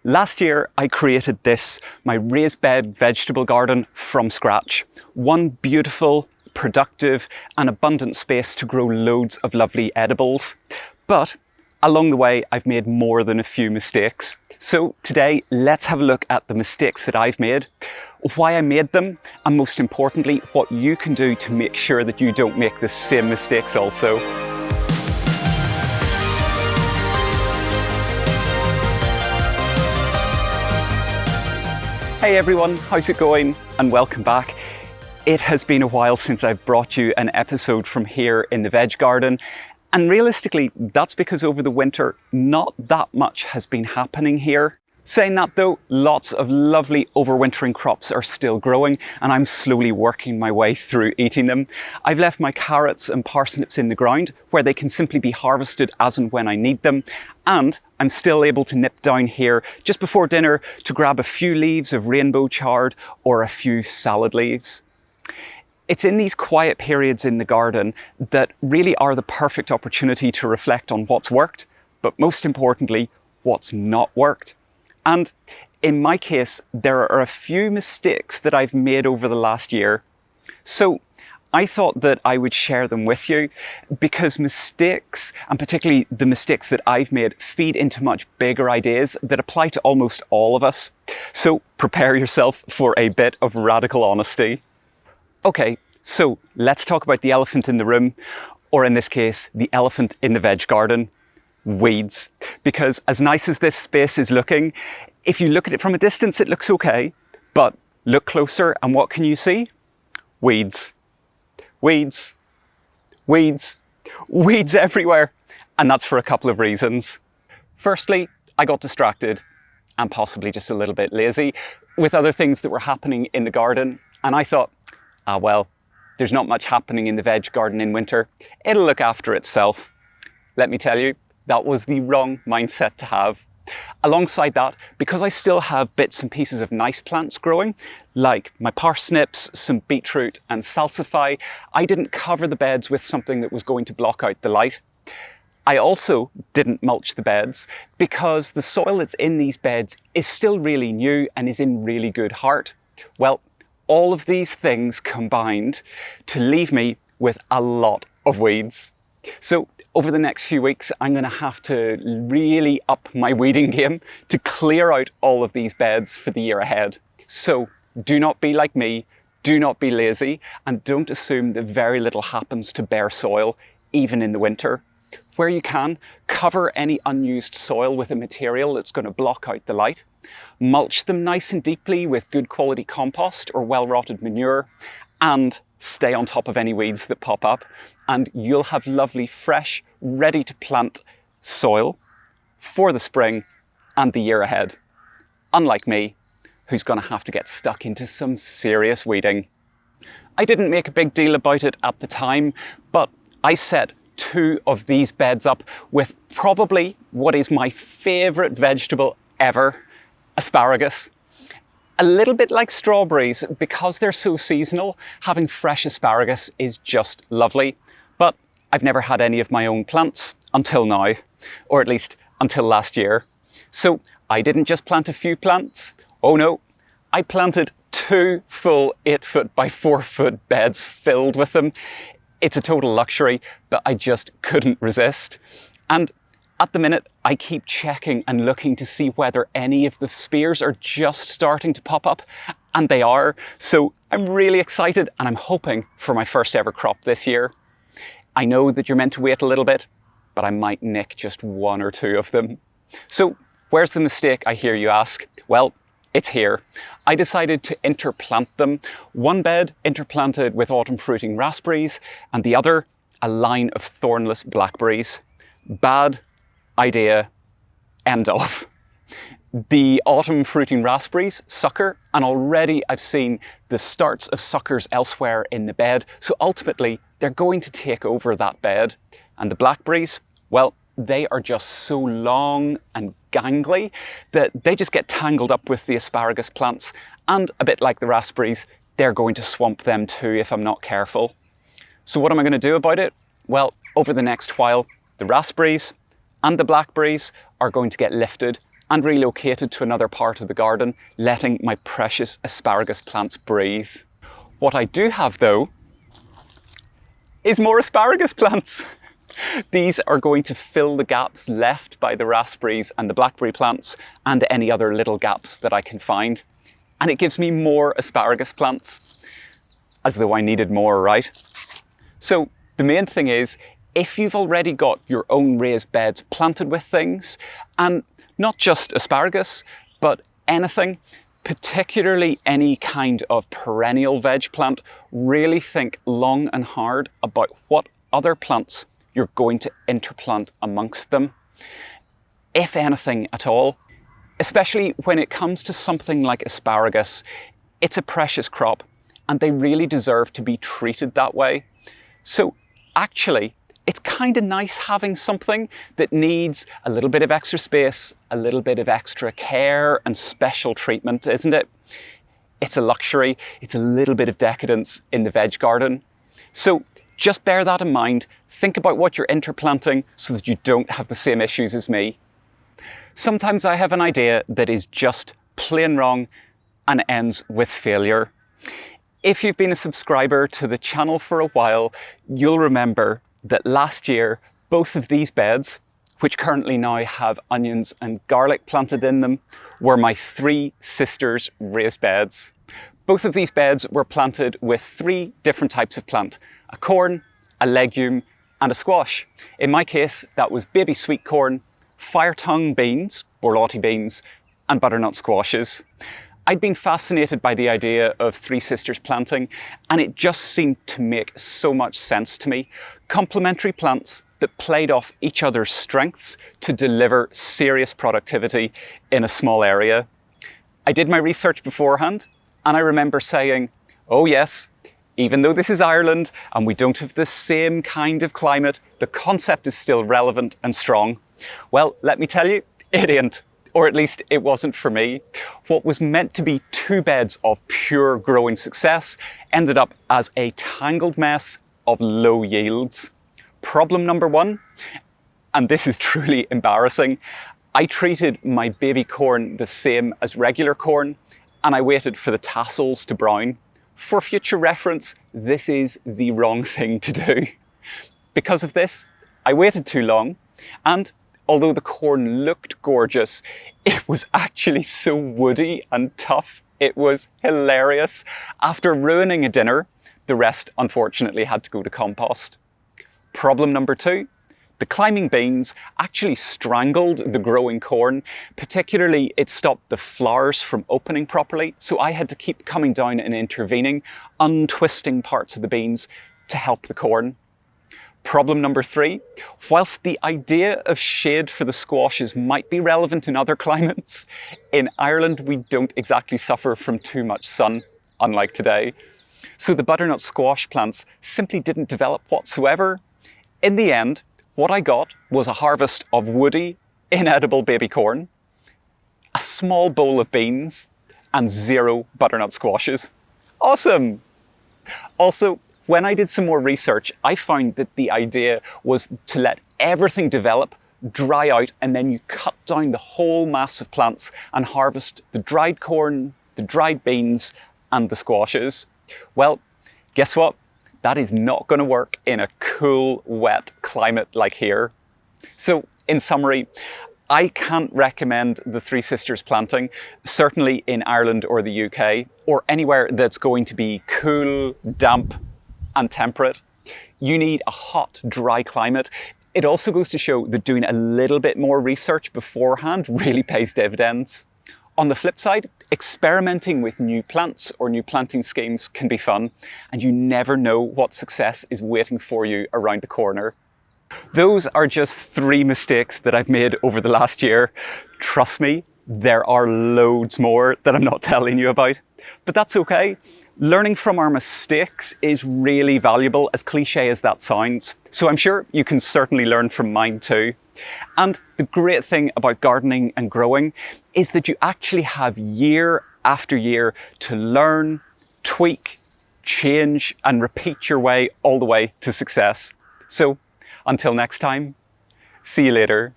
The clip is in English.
Last year, I created this, my raised bed vegetable garden from scratch. One beautiful, productive and abundant space to grow loads of lovely edibles. But along the way, I've made more than a few mistakes. So today, let's have a look at the mistakes that I've made, why I made them, and most importantly, what you can do to make sure that you don't make the same mistakes also. Hey everyone, how's it going? And welcome back. It has been a while since I've brought you an episode from here in the veg garden. And realistically, that's because over the winter, not that much has been happening here. Saying that though, lots of lovely overwintering crops are still growing and I'm slowly working my way through eating them. I've left my carrots and parsnips in the ground where they can simply be harvested as and when I need them. And I'm still able to nip down here just before dinner to grab a few leaves of rainbow chard or a few salad leaves. It's in these quiet periods in the garden that really are the perfect opportunity to reflect on what's worked, but most importantly, what's not worked. And in my case, there are a few mistakes that I've made over the last year. So I thought that I would share them with you because mistakes, and particularly the mistakes that I've made, feed into much bigger ideas that apply to almost all of us. So prepare yourself for a bit of radical honesty. Okay, so let's talk about the elephant in the room, or in this case, the elephant in the veg garden. Weeds. Because as nice as this space is looking, if you look at it from a distance, it looks okay. But look closer and what can you see? Weeds. Weeds. Weeds. Weeds everywhere. And that's for a couple of reasons. Firstly, I got distracted and possibly just a little bit lazy with other things that were happening in the garden. And I thought, well, there's not much happening in the veg garden in winter. It'll look after itself. Let me tell you, that was the wrong mindset to have. Alongside that, because I still have bits and pieces of nice plants growing, like my parsnips, some beetroot and salsify, I didn't cover the beds with something that was going to block out the light. I also didn't mulch the beds because the soil that's in these beds is still really new and is in really good heart. Well, all of these things combined to leave me with a lot of weeds. So over the next few weeks, I'm going to have to really up my weeding game to clear out all of these beds for the year ahead. So do not be like me, do not be lazy, and don't assume that very little happens to bare soil, even in the winter. Where you can, cover any unused soil with a material that's going to block out the light. Mulch them nice and deeply with good quality compost or well-rotted manure, and stay on top of any weeds that pop up, and you'll have lovely, fresh, ready to plant soil for the spring and the year ahead. Unlike me, who's going to have to get stuck into some serious weeding. I didn't make a big deal about it at the time, but I set 2 of these beds up with probably what is my favourite vegetable ever, asparagus. A little bit like strawberries, because they're so seasonal, having fresh asparagus is just lovely. But I've never had any of my own plants until now, or at least until last year. So I didn't just plant a few plants. Oh no, I planted 2 full 8-foot by 4-foot beds filled with them. It's a total luxury, but I just couldn't resist. And at the minute, I keep checking and looking to see whether any of the spears are just starting to pop up, and they are. So I'm really excited and I'm hoping for my first ever crop this year. I know that you're meant to wait a little bit, but I might nick just 1 or 2 of them. So where's the mistake, I hear you ask? Well, it's here. I decided to interplant them. One bed interplanted with autumn fruiting raspberries and the other a line of thornless blackberries. Bad idea, end of. The autumn fruiting raspberries sucker, and already I've seen the starts of suckers elsewhere in the bed, so ultimately they're going to take over that bed. And the blackberries, well, they are just so long and gangly that they just get tangled up with the asparagus plants, and a bit like the raspberries, they're going to swamp them too if I'm not careful. So what am I going to do about it? Well, over the next while, the raspberries and the blackberries are going to get lifted and relocated to another part of the garden, letting my precious asparagus plants breathe. What I do have though is more asparagus plants. These are going to fill the gaps left by the raspberries and the blackberry plants and any other little gaps that I can find. And it gives me more asparagus plants, as though I needed more, right? So the main thing is, if you've already got your own raised beds planted with things, and not just asparagus, but anything, particularly any kind of perennial veg plant, really think long and hard about what other plants you're going to interplant amongst them, if anything at all. Especially when it comes to something like asparagus, it's a precious crop and they really deserve to be treated that way. So actually, it's kind of nice having something that needs a little bit of extra space, a little bit of extra care and special treatment, isn't it? It's a luxury, it's a little bit of decadence in the veg garden. So just bear that in mind, think about what you're interplanting so that you don't have the same issues as me. Sometimes I have an idea that is just plain wrong and ends with failure. If you've been a subscriber to the channel for a while, you'll remember that last year, both of these beds, which currently now have onions and garlic planted in them, were my three sisters' raised beds. Both of these beds were planted with three different types of plant: a corn, a legume, and a squash. In my case, that was baby sweet corn, fire tongue beans, borlotti beans, and butternut squashes. I'd been fascinated by the idea of three sisters planting, and it just seemed to make so much sense to me. Complementary plants that played off each other's strengths to deliver serious productivity in a small area. I did my research beforehand, and I remember saying, oh yes, even though this is Ireland and we don't have the same kind of climate, the concept is still relevant and strong. Well, let me tell you, it ain't. Or at least it wasn't for me. What was meant to be two beds of pure growing success ended up as a tangled mess of low yields. Problem number one, and this is truly embarrassing, I treated my baby corn the same as regular corn, and I waited for the tassels to brown. For future reference, this is the wrong thing to do. Because of this, I waited too long, and although the corn looked gorgeous, it was actually so woody and tough. It was hilarious. After ruining a dinner, the rest unfortunately had to go to compost. Problem number two, the climbing beans actually strangled the growing corn. Particularly, it stopped the flowers from opening properly, so I had to keep coming down and intervening, untwisting parts of the beans to help the corn. Problem number three, whilst the idea of shade for the squashes might be relevant in other climates, in Ireland we don't exactly suffer from too much sun, unlike today. So the butternut squash plants simply didn't develop whatsoever. In the end, what I got was a harvest of woody, inedible baby corn, a small bowl of beans, and 0 butternut squashes. Awesome! Also, when I did some more research, I found that the idea was to let everything develop, dry out, and then you cut down the whole mass of plants and harvest the dried corn, the dried beans, and the squashes. Well, guess what? That is not going to work in a cool, wet climate like here. So, in summary, I can't recommend the Three Sisters planting, certainly in Ireland or the UK, or anywhere that's going to be cool, damp, and temperate. You need a hot, dry climate. It also goes to show that doing a little bit more research beforehand really pays dividends. On the flip side, experimenting with new plants or new planting schemes can be fun, and you never know what success is waiting for you around the corner. Those are just 3 mistakes that I've made over the last year. Trust me, there are loads more that I'm not telling you about, but that's okay. Learning from our mistakes is really valuable, as cliche as that sounds. So I'm sure you can certainly learn from mine too. And the great thing about gardening and growing is that you actually have year after year to learn, tweak, change, and repeat your way all the way to success. So until next time, see you later.